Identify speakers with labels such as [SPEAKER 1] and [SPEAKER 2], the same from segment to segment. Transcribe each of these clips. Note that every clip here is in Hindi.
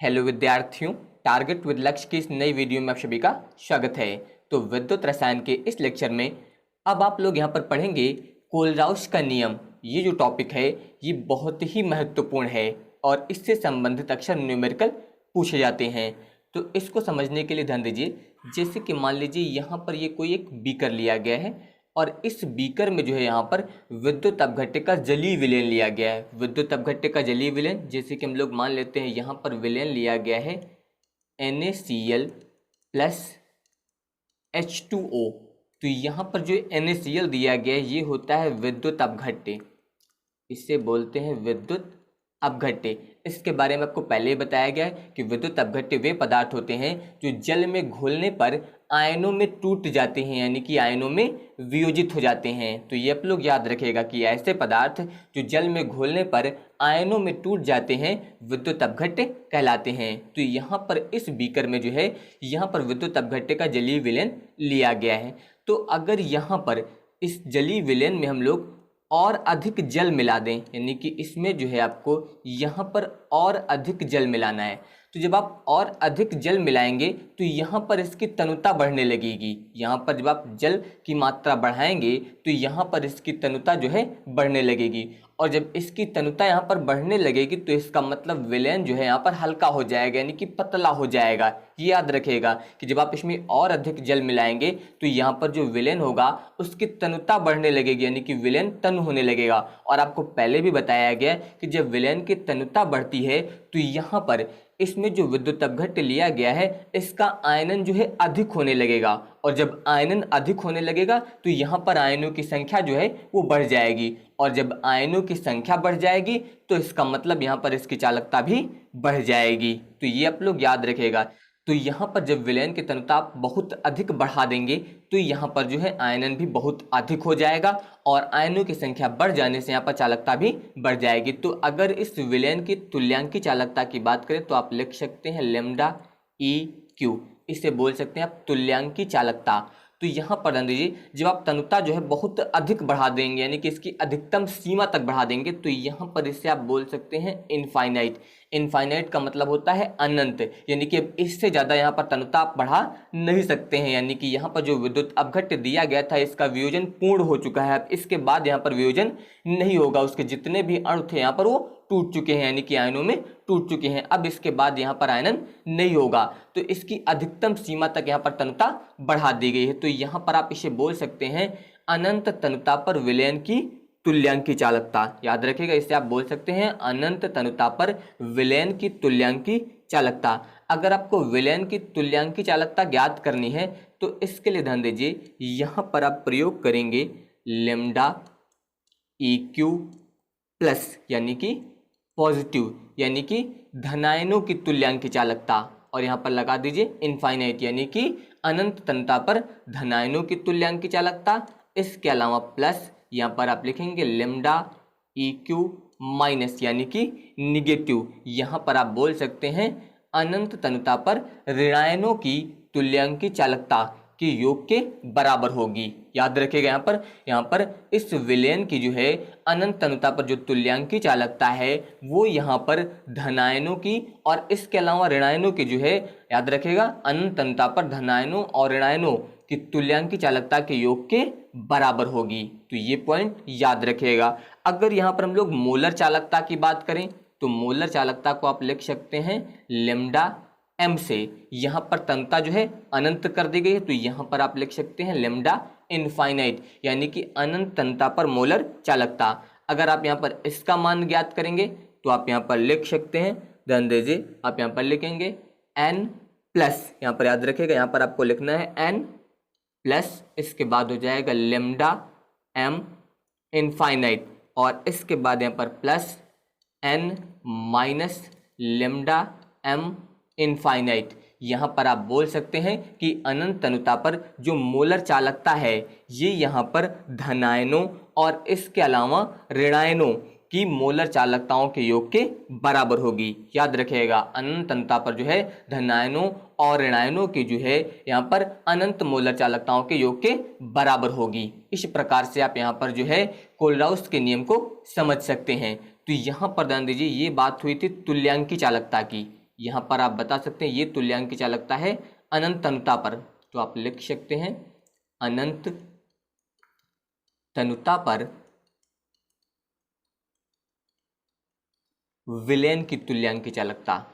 [SPEAKER 1] हेलो विद्यार्थियों, टारगेट विद लक्ष्य की इस नई वीडियो में आप सभी का स्वागत है। तो विद्युत रसायन के इस लेक्चर में अब आप लोग यहाँ पर पढ़ेंगे कोलराउस का नियम। ये जो टॉपिक है ये बहुत ही महत्वपूर्ण है और इससे संबंधित अक्सर न्यूमेरिकल पूछे जाते हैं। तो इसको समझने के लिए ध्यान दीजिए। जैसे कि मान लीजिए यहाँ पर ये कोई एक बीकर लिया गया है और इस बीकर में जो है यहाँ पर विद्युत अपघट्य का जलीय विलयन लिया गया है। विद्युत अपघट्य का जलीय विलयन जैसे कि हम लोग मान लेते हैं यहाँ पर विलयन लिया गया है NaCl प्लस H2O। तो यहाँ पर जो NaCl दिया गया है ये होता है विद्युत अपघट्य, इसे बोलते हैं विद्युत अपघट्य। इसके बारे में आपको पहले ही बताया गया है कि विद्युत अपघट्य वे पदार्थ होते हैं जो जल में घुलने पर आयनों में टूट जाते हैं, यानी कि आयनों में वियोजित हो जाते हैं। तो ये आप लोग याद रखिएगा कि ऐसे पदार्थ जो जल में घुलने पर आयनों में टूट जाते हैं विद्युत अपघट्य कहलाते हैं। तो यहाँ पर इस बीकर में जो है यहाँ पर विद्युत अपघट्य का जलीय विलयन लिया गया है। तो अगर यहाँ पर इस जलीय विलयन में हम लोग और अधिक जल मिला दें, यानी कि इसमें जो है आपको यहाँ पर और अधिक जल मिलाना है। तो जब आप और अधिक जल मिलाएंगे तो यहाँ पर इसकी तनुता बढ़ने लगेगी। यहाँ पर जब आप जल की मात्रा बढ़ाएंगे तो यहाँ पर इसकी तनुता जो है बढ़ने लगेगी, और जब इसकी तनुता यहाँ पर बढ़ने लगेगी तो इसका मतलब विलयन जो है यहाँ पर हल्का हो जाएगा, यानी कि पतला हो जाएगा। ये याद रखिएगा कि जब आप इसमें और अधिक जल मिलाएंगे तो यहाँ पर जो विलयन होगा उसकी तनुता बढ़ने लगेगी, यानी कि विलयन तन होने लगेगा। और आपको पहले भी बताया गया कि जब विलयन की तनुता बढ़ती है तो यहाँ पर इसमें जो विद्युत अपघट्य लिया गया है इसका आयनन जो है अधिक होने लगेगा, और जब आयनन अधिक होने लगेगा तो यहाँ पर आयनों की संख्या जो है वो बढ़ जाएगी, और जब आयनों की संख्या बढ़ जाएगी तो इसका मतलब यहाँ पर इसकी चालकता भी बढ़ जाएगी। तो ये आप लोग याद रखिएगा। तो यहाँ पर जब विलयन की तनुता आप बहुत अधिक बढ़ा देंगे तो यहाँ पर जो है आयनन भी बहुत अधिक हो जाएगा, और आयनों की संख्या बढ़ जाने से यहाँ पर चालकता भी बढ़ जाएगी। तो अगर इस विलयन की तुल्यांकी चालकता की बात करें तो आप लिख सकते हैं लैम्डा EQ, इसे बोल सकते हैं आप तुल्यांकी चालकता। तो यहाँ पर ध्यान दीजिए, जब आप तनुता जो है बहुत अधिक बढ़ा देंगे, यानी कि इसकी अधिकतम सीमा तक बढ़ा देंगे, तो यहाँ पर इसे आप बोल सकते हैं इनफाइनाइट। इनफाइनाइट का मतलब होता है अनंत, यानी कि अब इससे ज़्यादा यहाँ पर तनुता आप बढ़ा नहीं सकते हैं। यानी कि यहाँ पर जो विद्युत अपघट्य दिया गया था इसका वियोजन पूर्ण हो चुका है, अब इसके बाद यहाँ पर वियोजन नहीं होगा। उसके जितने भी अणु थे यहाँ पर वो टूट चुके हैं, यानी कि आयनों में टूट चुके हैं। अब इसके बाद यहाँ पर आयनन नहीं होगा, तो इसकी अधिकतम सीमा तक यहाँ पर तनुता बढ़ा दी गई है। तो यहाँ पर आप इसे बोल सकते हैं अनंत तनुता पर विलयन की तुल्यांकी चालकता। याद रखिएगा, इसे आप बोल सकते हैं अनंत तनुता पर विलयन की तुल्यांकी चालकता। अगर आपको विलयन की तुल्यांकी चालकता ज्ञात करनी है तो इसके लिए ध्यान दीजिए, यहाँ पर आप प्रयोग करेंगे लैम्डा EQ प्लस, यानी कि पॉजिटिव, यानी कि धनायनों की तुल्यांकी चालकता, और यहाँ पर लगा दीजिए इनफाइनाइट, यानी कि अनंत तनुता पर धनायनों की तुल्यांकी चालकता। इसके अलावा प्लस यहाँ पर आप लिखेंगे लैम्डा EQ माइनस, यानी कि निगेटिव। यहाँ पर आप बोल सकते हैं अनंत तनुता पर ऋणायनों की तुल्यांकी चालकता के योग के बराबर होगी। याद रखिएगा, यहाँ पर इस विलयन की जो है अनंत तनुता पर जो तुल्यांकी चालकता है वो यहाँ पर धनायनों की और इसके अलावा ऋणायनों की जो है, याद रखिएगा, अनंत तनुता पर धनायनों और ऋणायनों की तुल्यांकी चालकता के योग के बराबर होगी। तो ये पॉइंट याद रखिएगा। अगर यहाँ पर हम लोग मोलर चालकता की बात करें तो मोलर चालकता को आप लिख सकते हैं लैम्डा M से। यहाँ पर तनुता जो है अनंत कर दी गई है, तो यहाँ पर आप लिख सकते हैं लैम्डा इनफाइनाइट, यानी कि अनंत तनुता पर मोलर चालकता। अगर आप यहाँ पर इसका मान ज्ञात करेंगे तो आप यहाँ पर लिख सकते हैं, ध्यान दीजिए, आप यहाँ पर लिखेंगे N प्लस, यहाँ पर याद रखिएगा, यहाँ पर आपको लिखना है N प्लस, इसके बाद हो जाएगा लैम्डा M इनफाइनाइट, और इसके बाद यहाँ पर plus N minus lambda M infinite. यहाँ पर आप बोल सकते हैं कि अनंत तनुता पर जो मोलर चालकता है ये यहाँ पर धनायनों और इसके अलावा ऋणायनों की मोलर चालकताओं के योग के बराबर होगी। याद रखिएगा, अनंत तनुता पर जो है धनायनों और ऋणायनों की जो है यहाँ पर अनंत मोलर चालकताओं के योग के बराबर होगी। इस प्रकार से आप यहाँ पर जो है कोलराउस के नियम को समझ सकते हैं। तो यहाँ पर ध्यान दीजिए, ये बात हुई थी तुल्यांकी चालकता की। यहाँ पर आप बता सकते हैं ये तुल्यांक की चालकता है अनंत तनुता पर, तो आप लिख सकते हैं अनंत तनुता पर विलयन की तुल्यांक की चालकता,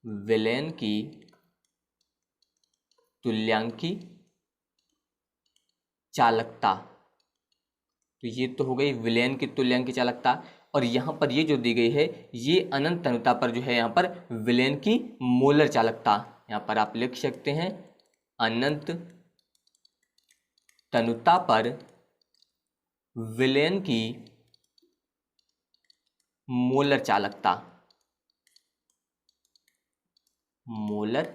[SPEAKER 1] विलयन की तुल्यांकी चालकता। तो ये तो हो गई विलयन की तुल्यांकी चालकता, और यहाँ पर ये जो दी गई है ये अनंत तनुता पर जो है यहाँ पर विलयन की मोलर चालकता। यहाँ पर आप लिख सकते हैं अनंत तनुता पर विलयन की मोलर चालकता, मोलर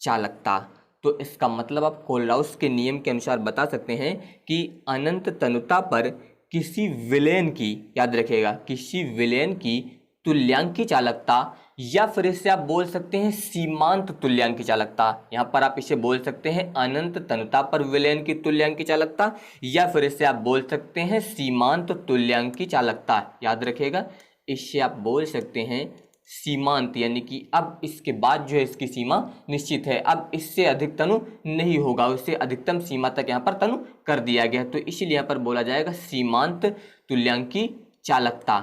[SPEAKER 1] चालकता। तो इसका मतलब आप कोलराउस के नियम के अनुसार बता सकते हैं कि अनंत तनुता पर किसी विलयन की, याद रखिएगा, किसी विलयन की तुल्यांकी चालकता, या फिर इसे आप बोल सकते हैं सीमांत तुल्यांकी चालकता। यहाँ पर आप इसे बोल सकते हैं अनंत तनुता पर विलयन की तुल्यांकी चालकता, या फिर इसे आप बोल सकते हैं सीमांत तुल्यांकी चालकता। याद रखिएगा, इससे आप बोल सकते हैं सीमांत, यानी कि अब इसके बाद जो है इसकी सीमा निश्चित है, अब इससे अधिक तनु नहीं होगा, उससे अधिकतम सीमा तक यहाँ पर तनु कर दिया गया है, तो इसीलिए यहाँ पर बोला जाएगा सीमांत तुल्यांकी चालकता,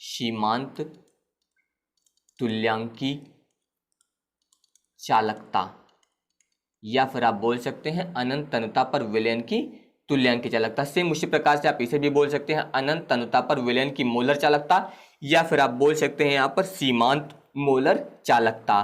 [SPEAKER 1] सीमांत तुल्यांकी चालकता। या फिर आप बोल सकते हैं अनंत तनुता पर विलयन की तुल्यांकी चालकता। सेम उसी प्रकार से आप इसे भी बोल सकते हैं अनंत तनुता पर विलयन की मोलर चालकता, या फिर आप बोल सकते हैं यहाँ पर सीमांत मोलर चालकता।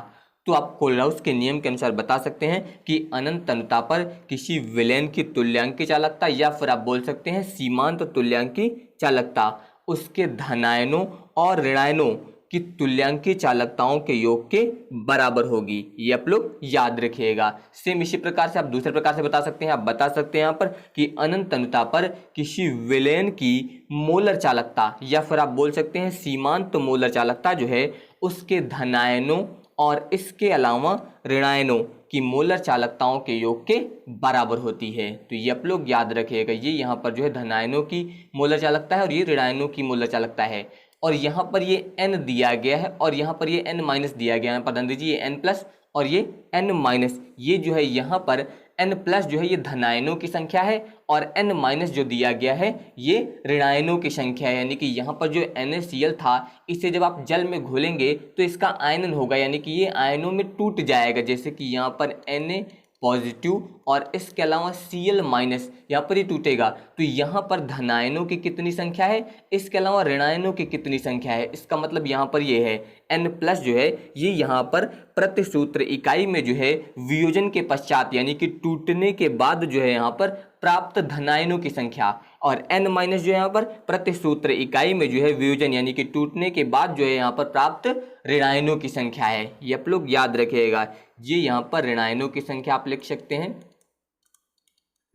[SPEAKER 1] तो आप कोलराउस के नियम के अनुसार बता सकते हैं कि अनंत तनुता पर किसी विलयन की तुल्यांकी चालकता, या फिर आप बोल सकते हैं सीमांत तुल्यांकी चालकता, उसके धनायनों और ऋणायनों की तुल्यांकी चालकताओं के योग के बराबर होगी। ये आप लोग याद रखिएगा। सेम इसी प्रकार से आप दूसरे प्रकार से बता सकते हैं, आप बता सकते हैं यहाँ पर कि अनंत तनुता पर किसी विलयन की मोलर चालकता, या फिर आप बोल सकते हैं सीमांत मोलर चालकता जो है उसके धनायनों और इसके अलावा ऋणायनों की मोलर चालकताओं के योग के बराबर होती है। तो ये आप लोग याद रखिएगा, ये यहाँ पर जो है धनायनों की मोलर चालकता है और ये ऋणायनों की मोलर चालकता है, और यहाँ पर ये n दिया गया है और यहाँ पर ये n माइनस दिया गया है। यहाँ पर ध्यान दीजिए ये n प्लस और ये n माइनस, ये जो है यहाँ पर n प्लस जो है ये धनायनों की संख्या है और n माइनस जो दिया गया है ये ऋणायनों की संख्या है। यानी कि यहाँ पर जो NaCl था इसे जब आप जल में घोलेंगे तो इसका आयनन होगा, यानी कि ये आयनों में टूट जाएगा, जैसे कि यहाँ पर Na पॉजिटिव और इसके अलावा Cl माइनस यहाँ पर ही टूटेगा। तो यहाँ पर धनायनों की कितनी संख्या है, इसके अलावा ऋणायनों की कितनी संख्या है, इसका मतलब यहाँ पर ये है N प्लस जो है ये यहाँ पर प्रति सूत्र इकाई में जो है वियोजन के पश्चात यानी कि टूटने के बाद जो है यहाँ पर प्राप्त धनायनों की संख्या, और n माइनस जो है यहाँ पर प्रति सूत्र इकाई में जो है वियोजन यानी कि टूटने के बाद जो है यहाँ पर प्राप्त ऋणायनों की संख्या है। ये आप लोग याद रखिएगा, ये यहाँ पर ऋणायनों की संख्या आप लिख सकते हैं,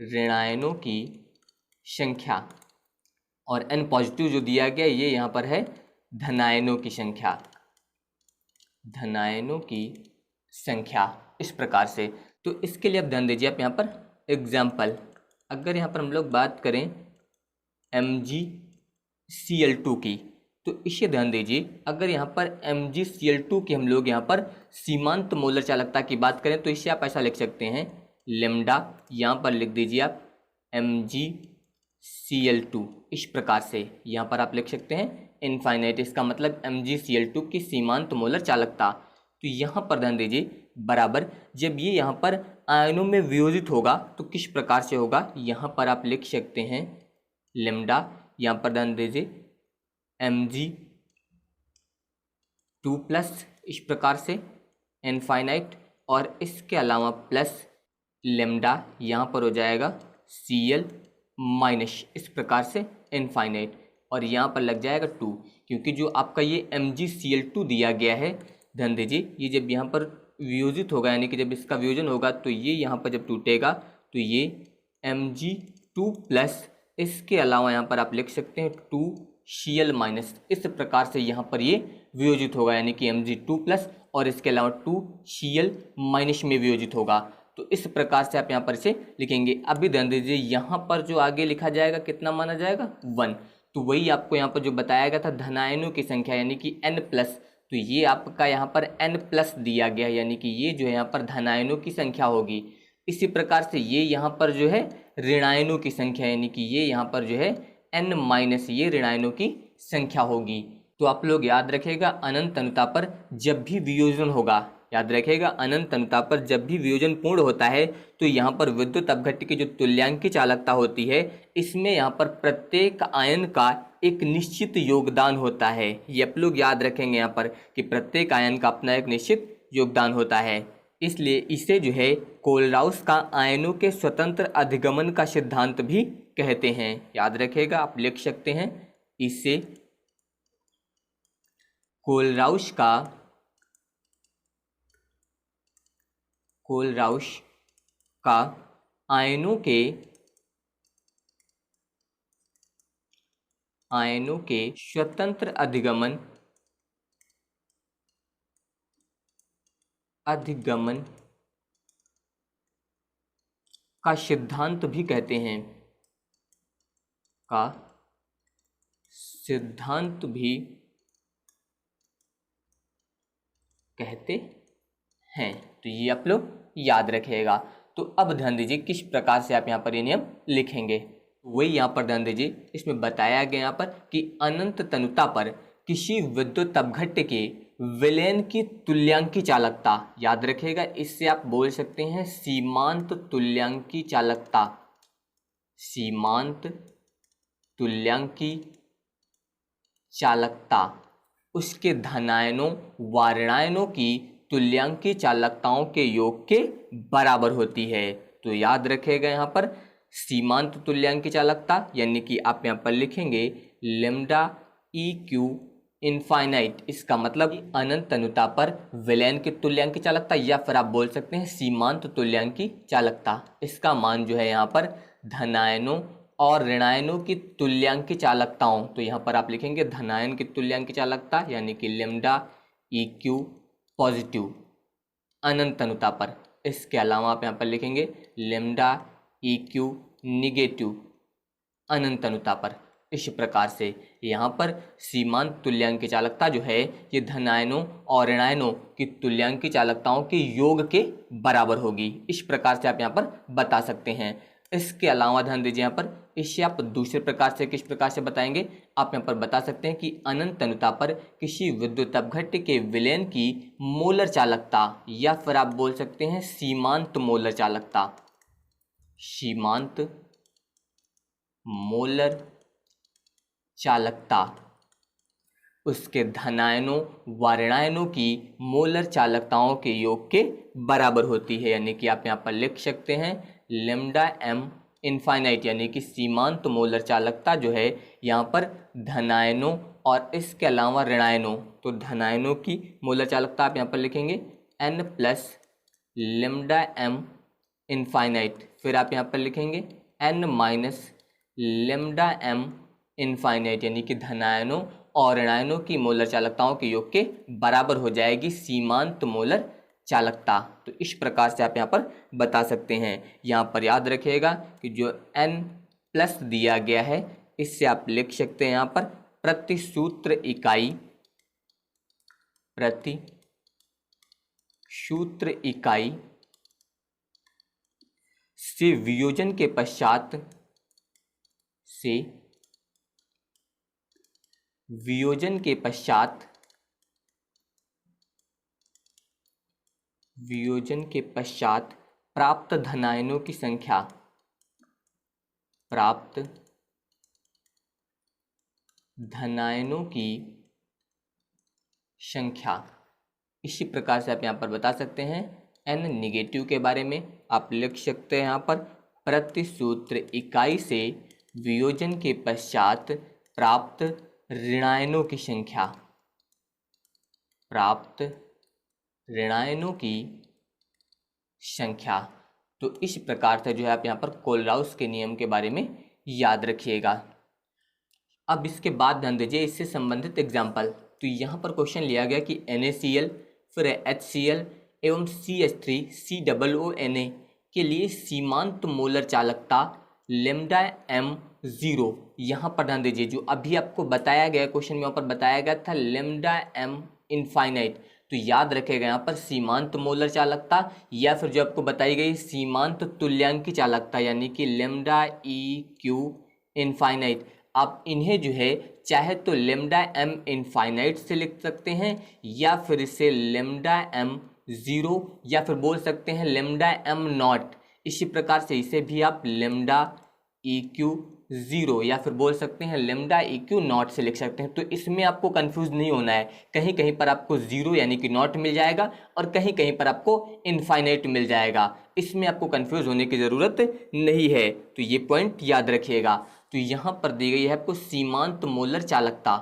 [SPEAKER 1] ऋणायनों की संख्या, और n पॉजिटिव जो दिया गया ये यहाँ पर है धनायनों की संख्या, धनायनों की संख्या इस प्रकार से। तो इसके लिए आप ध्यान दीजिए, आप यहाँ पर एग्जाम्पल, अगर यहाँ पर हम लोग बात करें MgCl2 की, तो इसे ध्यान दीजिए, अगर यहाँ पर MgCl2 की हम लोग यहाँ पर सीमांत मोलर चालकता की बात करें तो इसे आप ऐसा लिख सकते हैं लेमडा, यहाँ पर लिख दीजिए आप MgCl2, इस प्रकार से यहाँ पर आप लिख सकते हैं इनफाइनाइट, इसका मतलब MgCl2 की सीमांत मोलर चालकता। तो यहाँ पर ध्यान दीजिए बराबर, जब ये यहाँ पर आयनों में वियोजित होगा तो किस प्रकार से होगा, यहाँ पर आप लिख सकते हैं लेमडा, यहाँ पर ध्यान दीजिए Mg2 प्लस, इस प्रकार से इनफाइनाइट, और इसके अलावा प्लस लेमडा यहाँ पर हो जाएगा Cl माइनस, इस प्रकार से इनफाइनाइट, और यहाँ पर लग जाएगा 2, क्योंकि जो आपका ये MgCl2 दिया गया है, ध्यान दीजिए ये जब यहाँ पर वियोजित होगा यानी कि जब इसका वियोजन होगा तो ये यहाँ पर जब टूटेगा तो ये Mg2 प्लस, इसके अलावा यहाँ पर आप लिख सकते हैं 2Cl माइनस, इस प्रकार से यहाँ पर ये वियोजित होगा, यानी कि Mg2 प्लस और इसके अलावा 2Cl माइनस में वियोजित होगा। तो इस प्रकार से आप यहाँ पर इसे लिखेंगे। अभी ध्यान दीजिए यहाँ पर जो आगे लिखा जाएगा कितना माना जाएगा 1, तो वही आपको यहाँ पर जो बताया गया था धनायनों की संख्या यानी कि N प्लस, तो ये आपका यहाँ पर n प्लस दिया गया, यानी कि ये जो है यहाँ पर धनायनों की संख्या होगी। इसी प्रकार से ये यहाँ पर जो है ऋणायनों की संख्या, यानी कि ये यहाँ पर जो है n माइनस ये ऋणायनों की संख्या होगी। तो आप लोग याद रखेगा अनंत अनुता पर जब भी वियोजन होगा, याद रखेगा अनंत अनुता पर जब भी वियोजन पूर्ण होता है तो यहाँ पर विद्युत अपघट्य की जो तुल्यांकी चालकता होती है, इसमें यहाँ पर प्रत्येक आयन का एक निश्चित योगदान होता है। ये आप लोग याद रखेंगे यहाँ पर कि प्रत्येक आयन का अपना एक निश्चित योगदान होता है, इसलिए इसे जो है कोलराउस का आयनों के स्वतंत्र अधिगमन का सिद्धांत भी कहते हैं। याद रखेगा, आप लिख सकते हैं इसे कोलराउस का आयनों के स्वतंत्र अधिगमन का सिद्धांत भी कहते हैं, तो ये आप लोग याद रखिएगा। तो अब ध्यान दीजिए किस प्रकार से आप यहाँ पर ये नियम लिखेंगे, वही यहाँ पर ध्यान दीजिए। इसमें बताया गया यहाँ पर कि अनंत तनुता पर किसी विद्युत अपघट्य के विलयन की तुल्यांकी चालकता, याद रखिएगा इससे आप बोल सकते हैं सीमांत तुल्यांकी चालकता, उसके धनायनों व ऋणायनों की तुल्यांकी चालकताओं के योग के बराबर होती है। तो याद रखिएगा यहाँ पर सीमांत तुल्यांकी चालकता, यानी कि आप यहाँ पर लिखेंगे लेम्डा ई क्यू इनफाइनाइट, इसका मतलब अनंत तनुता पर विलयन की तुल्यांकी चालकता, या फिर आप बोल सकते हैं सीमांत तुल्यांकी चालकता। इसका मान जो है यहाँ पर धनायनों और ऋणायनों की तुल्यांकी चालकताओं, तो यहाँ पर आप लिखेंगे धनायन की तुल्यांकी चालकता यानी कि लेम्डा ई क्यू पॉजिटिव अनंत तनुता पर। इसके अलावा आप यहाँ पर लिखेंगे लेम्डा ई क्यू निगेटिव अनंत तनुता पर। इस प्रकार से यहाँ पर सीमांत तुल्यांकी चालकता जो है ये धनायनों और ऋणायनों की तुल्यांकी चालकताओं के योग के बराबर होगी। इस प्रकार से आप यहाँ पर बता सकते हैं। इसके अलावा ध्यान दीजिए यहाँ पर इसे आप दूसरे प्रकार से किस प्रकार से बताएंगे, आप यहाँ पर बता सकते हैं कि अनंत तनुता पर किसी विद्युत अपघट्य के विलयन की मोलर चालकता, या फिर आप बोल सकते हैं सीमांत मोलर चालकता, सीमांत मोलर चालकता उसके धनायनों व ऋणायनों की मोलर चालकताओं के योग के बराबर होती है। यानी कि आप यहाँ पर लिख सकते हैं लेम्डा एम इनफाइनाइट, यानी कि सीमांत मोलर चालकता जो है यहाँ पर धनायनों और इसके अलावा ऋणायनों, तो धनायनों की मोलर चालकता आप यहाँ पर लिखेंगे n plus lambda M infinite, फिर आप यहाँ पर लिखेंगे n minus lambda M infinite, यानी कि धनायनों और ऋणायनों की मोलर चालकताओं के योग के बराबर हो जाएगी सीमांत मोलर चालकता। तो इस प्रकार से आप यहाँ पर बता सकते हैं। यहाँ पर याद रखिएगा कि जो n प्लस दिया गया है इससे आप लिख सकते हैं यहाँ पर प्रति सूत्र इकाई से वियोजन के पश्चात प्राप्त धनायनों की संख्या, इसी प्रकार से आप यहाँ पर बता सकते हैं। n निगेटिव के बारे में आप लिख सकते हैं यहाँ पर प्रति सूत्र इकाई से वियोजन के पश्चात प्राप्त ऋणायनों की संख्या। तो इस प्रकार से जो है आप यहाँ पर कोलराउस के नियम के बारे में याद रखिएगा। अब इसके बाद ध्यान दीजिए इससे संबंधित एग्जाम्पल। तो यहाँ पर क्वेश्चन लिया गया कि NaCl फिर HCl एवं CH3COONA के लिए सीमांत मोलर चालकता लेम्डा m0। यहाँ पर ध्यान दीजिए जो अभी आपको बताया गया क्वेश्चन में, यहाँ पर बताया गया था लेम्डा m इनफाइनाइट। तो याद रखेगा यहाँ पर सीमांत मोलर चालकता या फिर जो आपको बताई गई सीमांत तुल्यांकी चालकता यानी कि लेमडा ई क्यू इनफाइनाइट। आप इन्हें जो है चाहे तो लेमडा एम इनफाइनाइट से लिख सकते हैं या फिर इसे लेमडा एम ज़ीरो या फिर बोल सकते हैं लेमडा एम नॉट। इसी प्रकार से इसे भी आप लेमडा ई क्यू ज़ीरो या फिर बोल सकते हैं लेमडा ई क्यू नॉट से लिख सकते हैं। तो इसमें आपको कंफ्यूज नहीं होना है, कहीं कहीं पर आपको ज़ीरो यानी कि नॉट मिल जाएगा और कहीं कहीं पर आपको इनफाइनाइट मिल जाएगा। इसमें आपको कंफ्यूज होने की ज़रूरत नहीं है, तो ये पॉइंट याद रखिएगा। तो यहाँ पर दी गई है आपको सीमांत मोलर चालकता,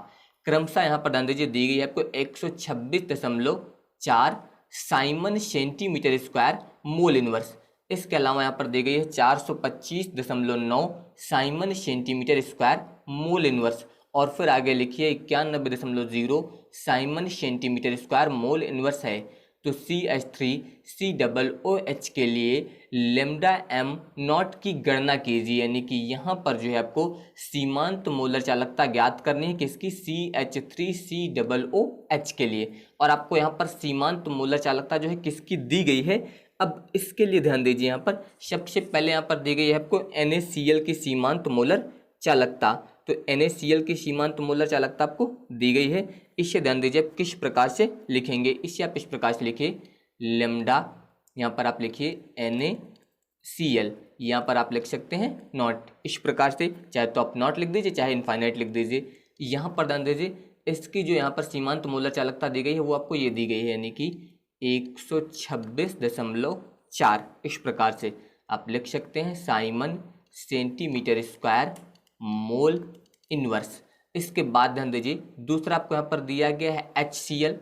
[SPEAKER 1] क्रमशः यहाँ पर ध्यान दीजिए दी गई है आपको 126.4 Simon centimetre square mole inverse. इसके अलावा यहाँ पर दी गई है 425.9 Simon centimetre square mole inverse और फिर आगे लिखिए 91.0 Simon centimetre square mole inverse है। तो CH3COOH के लिए लेमडा एम नॉट की गणना कीजिए, यानी कि यहाँ पर जो है आपको सीमांत मोलर चालकता ज्ञात करनी है किसकी, CH3COOH के लिए। और आपको यहाँ पर सीमांत मोलर चालकता जो है किसकी दी गई है। अब इसके लिए ध्यान दीजिए, यहाँ पर सबसे पहले यहाँ पर दी गई है आपको NaCl की सीमांत मोलर चालकता। तो NaCl की सीमांत मोलर चालकता आपको दी गई है। इससे ध्यान दीजिए आप किस प्रकार से लिखेंगे, इससे आप इस प्रकार से लिखिए लेमडा, यहाँ पर आप लिखिए NaCl, यहाँ पर आप लिख सकते हैं नॉट। इस प्रकार से चाहे तो आप नॉट लिख दीजिए चाहे इनफाइनाइट लिख दीजिए। यहाँ पर ध्यान दीजिए इसकी जो यहाँ पर सीमांत मोलर चालकता दी गई है वो आपको ये दी गई है, यानी कि 126.4। इस प्रकार से आप लिख सकते हैं Simon centimetre square mole inverse. इसके बाद ध्यान दीजिए दूसरा आपको यहाँ पर दिया गया है HCl,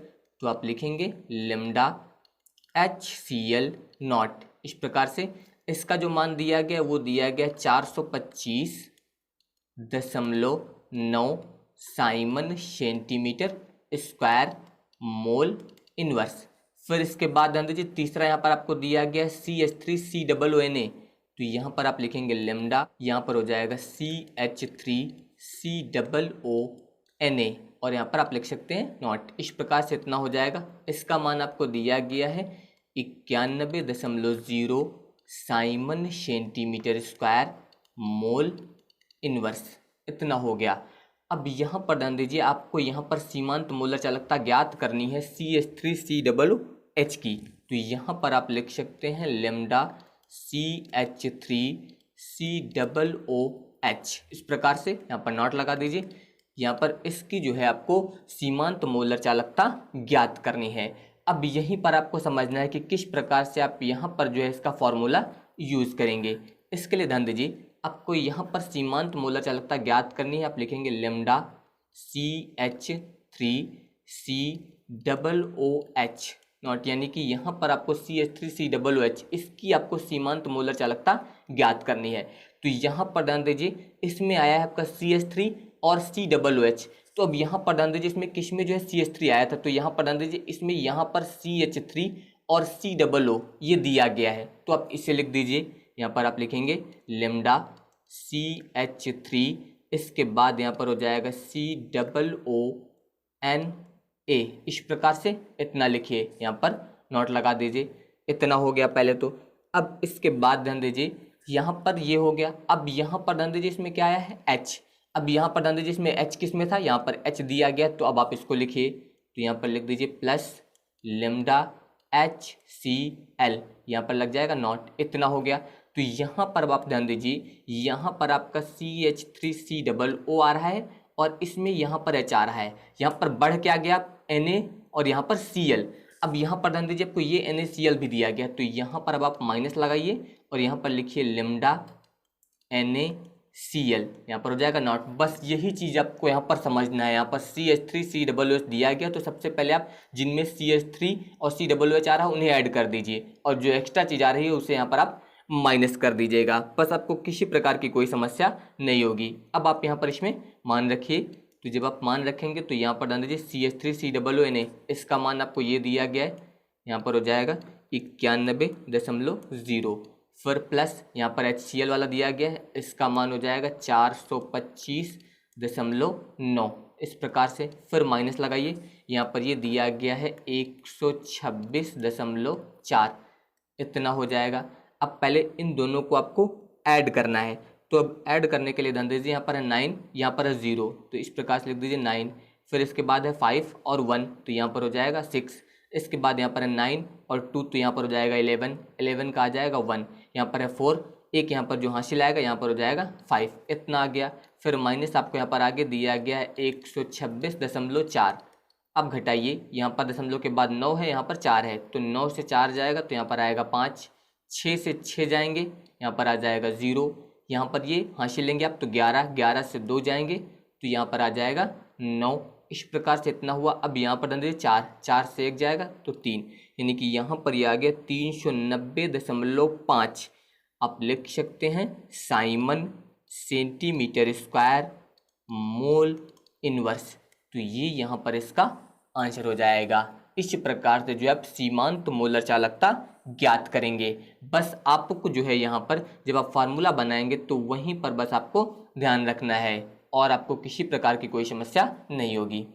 [SPEAKER 1] तो आप लिखेंगे लेमडा HCl नॉट। इस प्रकार से इसका जो मान दिया गया वो दिया गया 425.9 Simon centimetre square mole inverse. फिर इसके बाद ध्यान दीजिए तीसरा यहाँ पर आपको दिया गया CH3COONA, तो यहाँ पर आप लिखेंगे लेमडा, यहाँ पर हो जाएगा CH3COONA और यहाँ पर आप लिख सकते हैं नॉट। इस प्रकार से इतना हो जाएगा। इसका मान आपको दिया गया है 91.0 Simon centimetre square mole inverse, इतना हो गया। अब यहाँ पर ध्यान दीजिए आपको यहाँ पर सीमांत मोलर चालकता ज्ञात करनी है CH3COOH की, तो यहाँ पर आप लिख सकते हैं लेमडा CH3COOH। इस प्रकार से यहाँ पर नॉट लगा दीजिए। यहाँ पर इसकी जो है आपको सीमांत मोलर चालकता ज्ञात करनी है। अब यहीं पर आपको समझना है कि किस प्रकार से आप यहाँ पर जो है इसका फॉर्मूला यूज़ करेंगे। इसके लिए ध्यान दीजिए आपको यहाँ पर सीमांत मोलर चालकता ज्ञात करनी है। आप लिखेंगे लेमडा CH3COOH नॉट, यानी कि यहाँ पर आपको CH3COOH इसकी आपको सीमांत मोलर चालकता ज्ञात करनी है। तो यहाँ पर ध्यान दीजिए इसमें आया है आपका CH3 और COOH। तो अब यहाँ पर ध्यान दीजिए इसमें किस में जो है CH3 आया था, तो यहाँ पर ध्यान दीजिए इसमें यहाँ पर CH3 और COO ये दिया गया है, तो आप इसे लिख दीजिए। यहाँ पर आप लिखेंगे लेमडा CH3, इसके बाद यहाँ पर हो जाएगा COONA। इस प्रकार से इतना लिखिए, यहाँ पर नोट लगा दीजिए। इतना हो गया पहले तो। अब इसके बाद ध्यान दीजिए यहाँ पर ये हो गया। अब यहाँ पर ध्यान दीजिए इसमें क्या आया है H। अब यहाँ पर ध्यान दीजिए इसमें H किस में था, यहाँ पर H दिया गया, तो अब आप इसको लिखिए। तो यहाँ पर लिख दीजिए प्लस लेमडा HCl, यहाँ पर लग जाएगा नॉट। इतना हो गया। तो यहाँ पर अब आप ध्यान दीजिए यहाँ पर आपका CH3COO आ रहा है और इसमें यहाँ पर H आ रहा है। यहाँ पर बढ़ के आ गया Na और यहाँ पर Cl। अब यहाँ पर ध्यान दीजिए आपको ये NaCl भी दिया गया, तो यहाँ पर अब आप माइनस लगाइए और यहाँ पर लिखिए लेमडा NaCl, यहाँ पर हो जाएगा नॉट। बस यही चीज़ आपको यहाँ पर समझना है। यहाँ पर CH3COOH दिया गया, तो सबसे पहले आप जिनमें CH3 और COOH आ रहा है उन्हें ऐड कर दीजिए और जो एक्स्ट्रा चीज़ आ रही है उसे यहाँ पर आप माइनस कर दीजिएगा। बस आपको किसी प्रकार की कोई समस्या नहीं होगी। अब आप यहाँ पर इसमें मान रखिए, तो जब आप मान रखेंगे तो यहाँ पर ध्यान दीजिए CH3COONA इसका मान आपको ये दिया गया है, यहाँ पर हो जाएगा 91.0। फिर प्लस यहाँ पर HCl वाला दिया गया है, इसका मान हो जाएगा 425.9। इस प्रकार से फिर माइनस लगाइए, यहाँ पर ये दिया गया है 126.4, इतना हो जाएगा। अब पहले इन दोनों को आपको ऐड करना है, तो अब ऐड करने के लिए ध्यान दीजिए यहाँ पर है 9, यहाँ पर है 0, तो इस प्रकार से लिख दीजिए 9। फिर इसके बाद है 5 और 1, तो यहाँ पर हो जाएगा 6। इसके बाद यहाँ पर है 9 और 2, तो यहाँ पर हो जाएगा 11, 11 का आ जाएगा 1, यहाँ पर है 4, एक यहाँ पर जो हासिल आएगा यहाँ पर हो जाएगा 5, इतना आ गया। फिर माइनस आपको यहाँ पर आगे दिया गया है 126.4। अब घटाइए, यहाँ पर दशमलव के बाद 9 है, यहाँ पर 4 है, तो 9 से 4 जाएगा तो यहाँ पर आएगा 5, 6 से 6 जाएंगे, यहाँ पर आ जाएगा 0, यहाँ पर ये हासिल लेंगे आप तो 11, 11 से 2 जाएंगे तो यहाँ पर आ जाएगा 9। इस प्रकार से इतना हुआ। अब यहाँ पर दे 4, 4 से 1 जाएगा तो 3, यानी कि यहाँ पर ये आ गया 390.5। आप लिख सकते हैं Simon centimetre square mole inverse, तो ये यहाँ पर इसका आंसर हो जाएगा। इस प्रकार से जो है आप सीमांत मोलर चालकता ज्ञात करेंगे। बस आपको जो है यहाँ पर जब आप फार्मूला बनाएंगे तो वहीं पर बस आपको ध्यान रखना है और आपको किसी प्रकार की कोई समस्या नहीं होगी।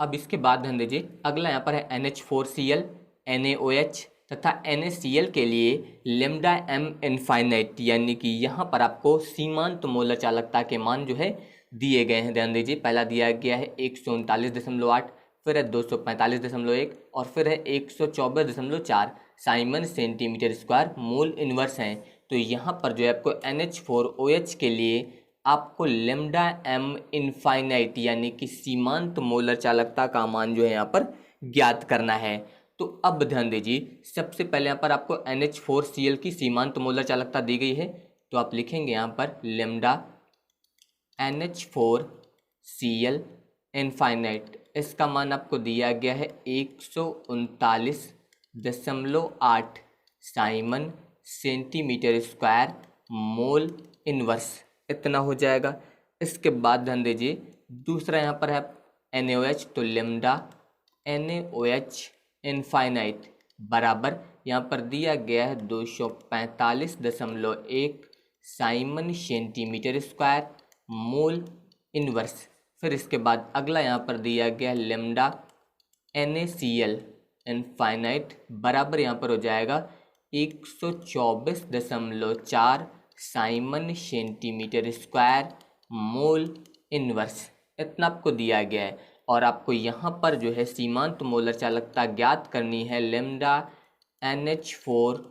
[SPEAKER 1] अब इसके बाद ध्यान दीजिए, अगला यहाँ पर है NH4Cl, NaOH तथा NaCl के लिए लेमडा एम इनफाइनाइट, यानी कि यहाँ पर आपको सीमांत मोलर चालकता के मान जो है दिए गए हैं। ध्यान दीजिए, पहला दिया गया है 139.8, फिर है 245.1 और फिर है 124.4 Simon centimetre square mole inverse हैं। तो यहाँ पर जो है आपको NH4OH के लिए आपको लेमडा एम इनफाइनाइट यानी कि सीमांत मोलर चालकता का मान जो है यहाँ पर ज्ञात करना है। तो अब ध्यान दीजिए, सबसे पहले यहाँ पर आपको NH4Cl की सीमांत मोलर चालकता दी गई है, तो आप लिखेंगे यहाँ पर लेमडा NH4Cl इनफाइनाइट, इसका मान आपको दिया गया है 139.8 Simon centimetre square mole inverse, इतना हो जाएगा। इसके बाद ध्यान दीजिए, दूसरा यहाँ पर है NaOH, तो लेमडा NaOH इनफाइनाइट बराबर यहाँ पर दिया गया है 245.1 Simon centimetre square mole inverse. फिर इसके बाद अगला यहाँ पर दिया गया है लेमडा NaCl इनफाइनाइट बराबर यहाँ पर हो जाएगा 124.4 Simon centimetre square mole inverse, इतना आपको दिया गया है। और आपको यहाँ पर जो है सीमांत मोलर चालकता ज्ञात करनी है लेमडा NH4OH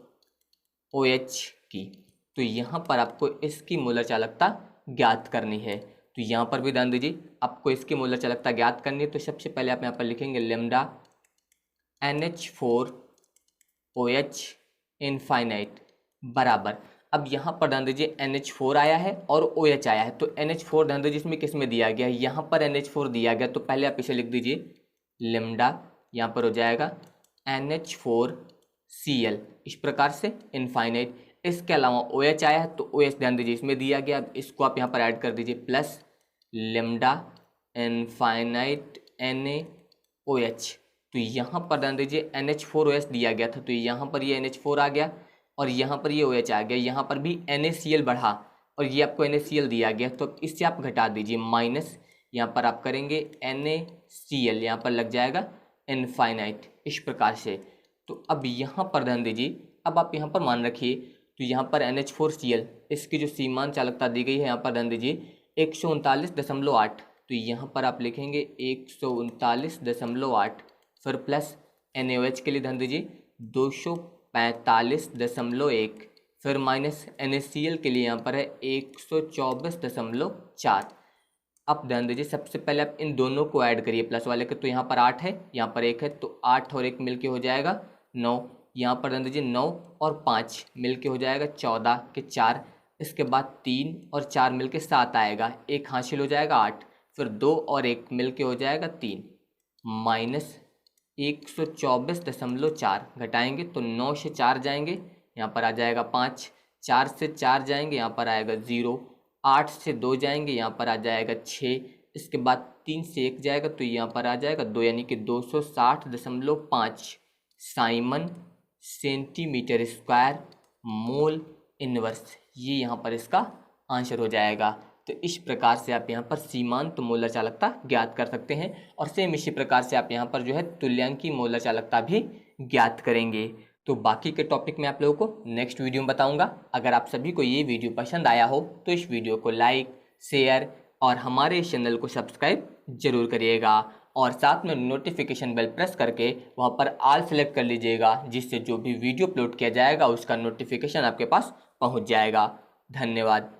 [SPEAKER 1] की, तो यहाँ पर आपको इसकी मोलर चालकता ज्ञात करनी है। तो यहाँ पर भी ध्यान दीजिए, आपको इसकी मोलर चालकता ज्ञात करनी है, तो सबसे पहले आप यहाँ पर लिखेंगे लेमडा NH4OH इनफाइनाइट बराबर, अब यहाँ पर ध्यान दीजिए NH4 आया है और OH आया है, तो NH4 ध्यान दीजिए इसमें किस में दिया गया है, यहाँ पर NH4 दिया गया, तो पहले आप इसे लिख दीजिए लेमडा, यहाँ पर हो जाएगा NH4Cl इस प्रकार से इनफाइनाइट। इसके अलावा OH आया है, तो OH ध्यान दीजिए इसमें दिया गया, इसको आप यहाँ पर ऐड कर दीजिए प्लस लेमडा इनफाइनाइट NaOH, तो यहाँ पर ध्यान दीजिए NH4OH दिया गया था, तो यहाँ पर ये NH4 आ गया और यहाँ पर ये OH आ गया, यहाँ पर भी NaCl बढ़ा और ये आपको NaCl दिया गया, तो इससे आप घटा दीजिए माइनस, यहाँ पर आप करेंगे NaCl, यहाँ पर लग जाएगा इनफाइनाइट इस प्रकार से। तो अब यहाँ पर ध्यान दीजिए, अब आप यहाँ पर मान रखिए, तो यहाँ पर NH4Cl इसकी जो सीमांत चालकता दी गई है, यहाँ पर ध्यान दीजिए 139.8, तो यहाँ पर आप लिखेंगे 139.8, फिर प्लस NaOH के लिए ध्यान दीजिए 245.1, फिर माइनस NaCl के लिए यहाँ पर है 124.4। अब ध्यान दीजिए, सबसे पहले आप इन दोनों को ऐड करिए प्लस वाले के, तो यहाँ पर 8 है, यहाँ पर 1 है, तो 8 और 1 मिलके हो जाएगा 9, यहाँ पर ध्यान दीजिए 9 और 5 मिलके हो जाएगा 14 के 4, इसके बाद 3 और 4 मिलके 7 आएगा, 1 हासिल हो जाएगा 8, फिर 2 और 1 मिलके हो जाएगा 3, माइनस 124.4 घटाएंगे तो 9 से 4 जाएंगे, यहाँ पर आ जाएगा 5, 4 से 4 जाएंगे, यहाँ पर आएगा 0, 8 से 2 जाएंगे, यहाँ पर आ जाएगा 6, इसके बाद 3 से 1 जाएगा तो यहाँ पर आ जाएगा 2, यानी कि 260.5 Simon centimetre square mole inverse, ये यहाँ पर इसका आंसर हो जाएगा। तो इस प्रकार से आप यहाँ पर सीमांत मोलर चालकता ज्ञात कर सकते हैं और सेम इसी प्रकार से आप यहाँ पर जो है तुल्यांकी मोलर चालकता भी ज्ञात करेंगे। तो बाकी के टॉपिक मैं आप लोगों को नेक्स्ट वीडियो में बताऊंगा। अगर आप सभी को ये वीडियो पसंद आया हो तो इस वीडियो को लाइक, शेयर और हमारे इस चैनल को सब्सक्राइब जरूर करिएगा और साथ में नोटिफिकेशन बेल प्रेस करके वहाँ पर ऑल सेलेक्ट कर लीजिएगा, जिससे जो भी वीडियो अपलोड किया जाएगा उसका नोटिफिकेशन आपके पास पहुँच जाएगा। धन्यवाद।